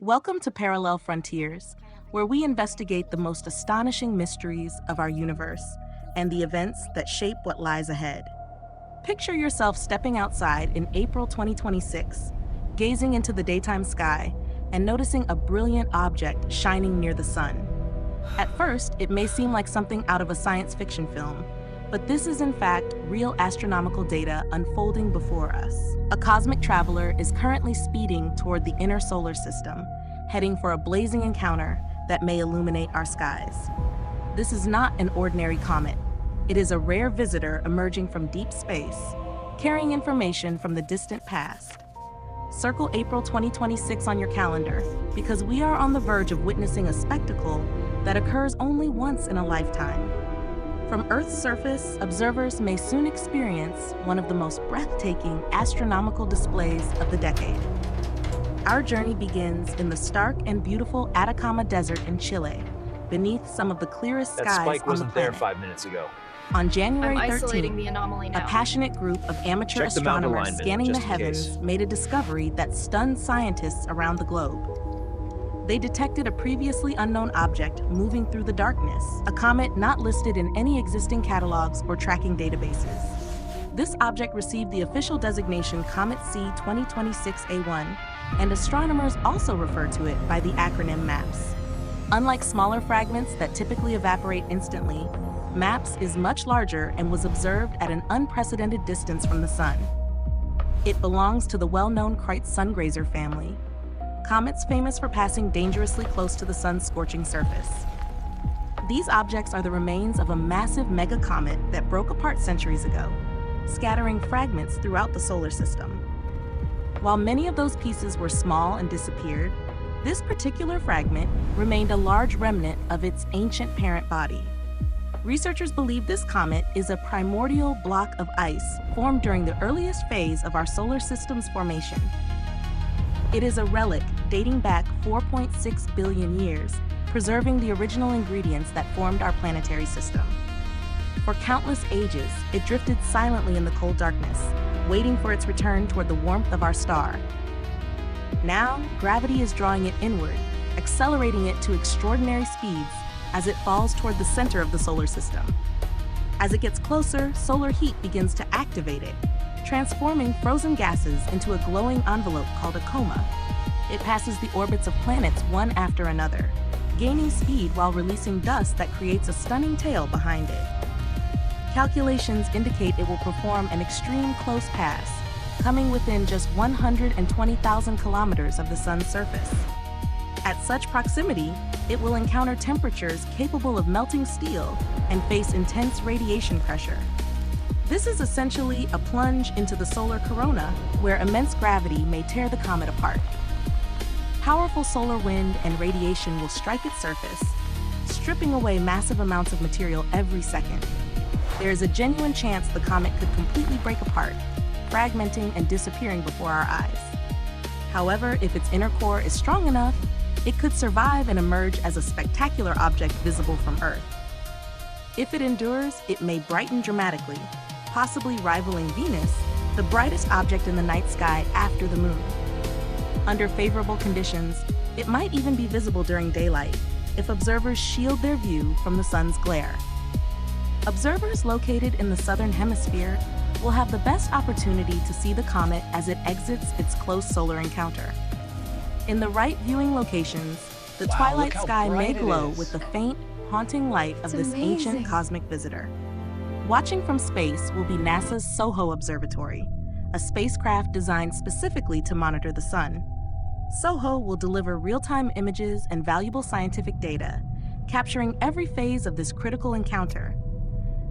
Welcome to Parallel Frontiers, where we investigate the most astonishing mysteries of our universe and the events that shape what lies ahead. Picture yourself stepping outside in April 2026, gazing into the daytime sky and noticing a brilliant object shining near the sun. At first, it may seem like something out of a science fiction film, but this is in fact real astronomical data unfolding before us. A cosmic traveler is currently speeding toward the inner solar system, heading for a blazing encounter that may illuminate our skies. This is not an ordinary comet. It is a rare visitor emerging from deep space, carrying information from the distant past. Circle April 2026 on your calendar, because we are on the verge of witnessing a spectacle that occurs only once in a lifetime. From Earth's surface, observers may soon experience one of the most breathtaking astronomical displays of the decade. Our journey begins in the stark and beautiful Atacama Desert in Chile, beneath some of the clearest skies on the planet. That spike wasn't there 5 minutes ago. On January I'm isolating 13th, the anomaly now. a passionate group of amateur Check the mountain astronomers alignment, scanning the just in heavens case. made a discovery that stunned scientists around the globe. They detected a previously unknown object moving through the darkness, a comet not listed in any existing catalogs or tracking databases. This object received the official designation Comet C 2026A1, and astronomers also refer to it by the acronym MAPS. Unlike smaller fragments that typically evaporate instantly, MAPS is much larger and was observed at an unprecedented distance from the sun. It belongs to the well-known Kreutz sungrazer family, comets famous for passing dangerously close to the sun's scorching surface. These objects are the remains of a massive mega-comet that broke apart centuries ago, scattering fragments throughout the solar system. While many of those pieces were small and disappeared, this particular fragment remained a large remnant of its ancient parent body. Researchers believe this comet is a primordial block of ice formed during the earliest phase of our solar system's formation. It is a relic dating back 4.6 billion years, preserving the original ingredients that formed our planetary system. For countless ages, it drifted silently in the cold darkness, waiting for its return toward the warmth of our star. Now, gravity is drawing it inward, accelerating it to extraordinary speeds as it falls toward the center of the solar system. As it gets closer, solar heat begins to activate it, transforming frozen gases into a glowing envelope called a coma. It passes the orbits of planets one after another, gaining speed while releasing dust that creates a stunning tail behind it. Calculations indicate it will perform an extreme close pass, coming within just 120,000 kilometers of the sun's surface. At such proximity, it will encounter temperatures capable of melting steel and face intense radiation pressure. This is essentially a plunge into the solar corona, where immense gravity may tear the comet apart. Powerful solar wind and radiation will strike its surface, stripping away massive amounts of material every second. There is a genuine chance the comet could completely break apart, fragmenting and disappearing before our eyes. However, if its inner core is strong enough, it could survive and emerge as a spectacular object visible from Earth. If it endures, it may brighten dramatically, possibly rivaling Venus, the brightest object in the night sky after the moon. Under favorable conditions, it might even be visible during daylight if observers shield their view from the sun's glare. Observers located in the southern hemisphere will have the best opportunity to see the comet as it exits its close solar encounter. In the right viewing locations, the twilight sky may glow with the faint, haunting light of this ancient cosmic visitor. Watching from space will be NASA's SOHO Observatory, a spacecraft designed specifically to monitor the sun. SOHO will deliver real-time images and valuable scientific data, capturing every phase of this critical encounter.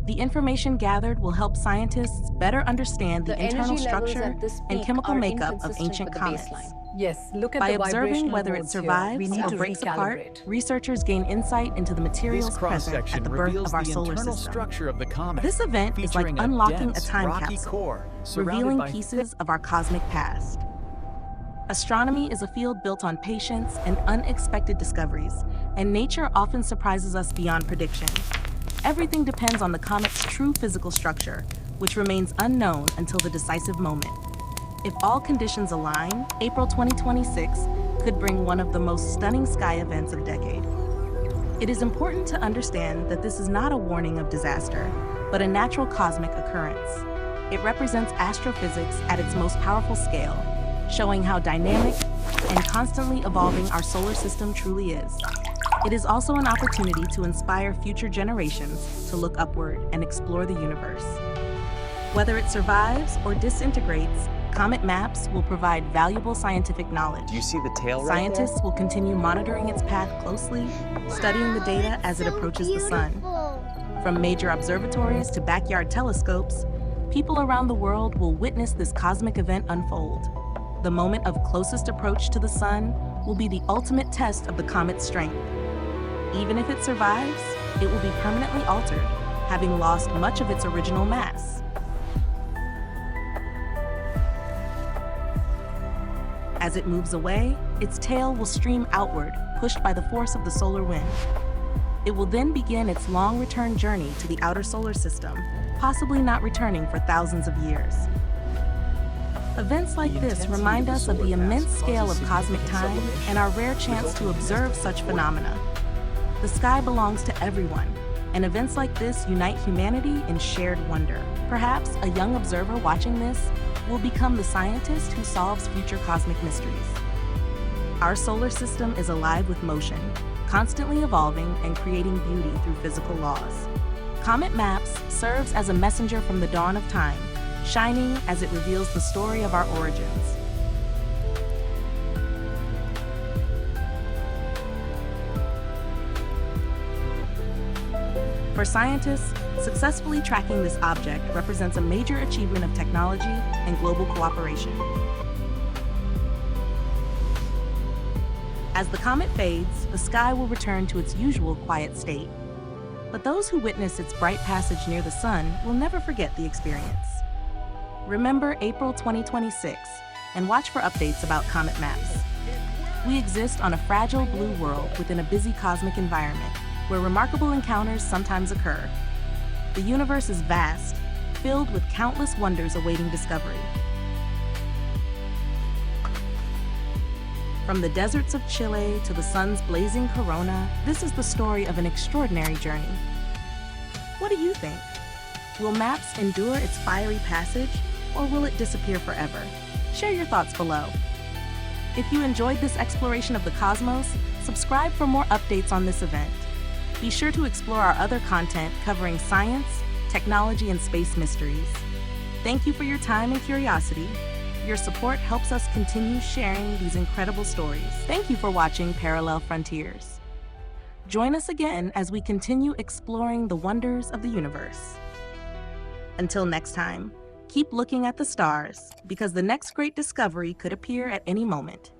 The information gathered will help scientists better understand the internal structure and chemical makeup of ancient comets. Yes, look at By the observing vibrational whether it modes here. survives We need or to breaks apart, recalibrate. researchers gain insight into the materials This present at cross-section the birth reveals of our the solar internal system. structure of the comet. This event is like featuring unlocking a dense, time rocky capsule, core, surrounded revealing by pieces of our cosmic past. Astronomy is a field built on patience and unexpected discoveries, and nature often surprises us beyond prediction. Everything depends on the comet's true physical structure, which remains unknown until the decisive moment. If all conditions align, April 2026 could bring one of the most stunning sky events of the decade. It is important to understand that this is not a warning of disaster, but a natural cosmic occurrence. It represents astrophysics at its most powerful scale, showing how dynamic and constantly evolving our solar system truly is. It is also an opportunity to inspire future generations to look upward and explore the universe. Whether it survives or disintegrates, comet maps will provide valuable scientific knowledge. Do you see the tail right Scientists there? will continue monitoring its path closely, studying the data as it approaches the sun. From major observatories to backyard telescopes, people around the world will witness this cosmic event unfold. The moment of closest approach to the sun will be the ultimate test of the comet's strength. Even if it survives, it will be permanently altered, having lost much of its original mass. As it moves away, its tail will stream outward, pushed by the force of the solar wind. It will then begin its long return journey to the outer solar system, possibly not returning for thousands of years. Events like this remind us of the immense scale of cosmic time and our rare chance to observe such phenomena. The sky belongs to everyone, and events like this unite humanity in shared wonder. Perhaps a young observer watching this will become the scientist who solves future cosmic mysteries. Our solar system is alive with motion, constantly evolving and creating beauty through physical laws. Comet Maps serves as a messenger from the dawn of time, shining as it reveals the story of our origins. For scientists, successfully tracking this object represents a major achievement of technology and global cooperation. As the comet fades, the sky will return to its usual quiet state. But those who witness its bright passage near the sun will never forget the experience. Remember April 2026 and watch for updates about Comet Maps. We exist on a fragile blue world within a busy cosmic environment where remarkable encounters sometimes occur. The universe is vast, filled with countless wonders awaiting discovery. From the deserts of Chile to the sun's blazing corona, this is the story of an extraordinary journey. What do you think? Will Maps endure its fiery passage, or will it disappear forever? Share your thoughts below. If you enjoyed this exploration of the cosmos, subscribe for more updates on this event. Be sure to explore our other content covering science, technology, and space mysteries. Thank you for your time and curiosity. Your support helps us continue sharing these incredible stories. Thank you for watching Parallel Frontiers. Join us again as we continue exploring the wonders of the universe. Until next time, keep looking at the stars, because the next great discovery could appear at any moment.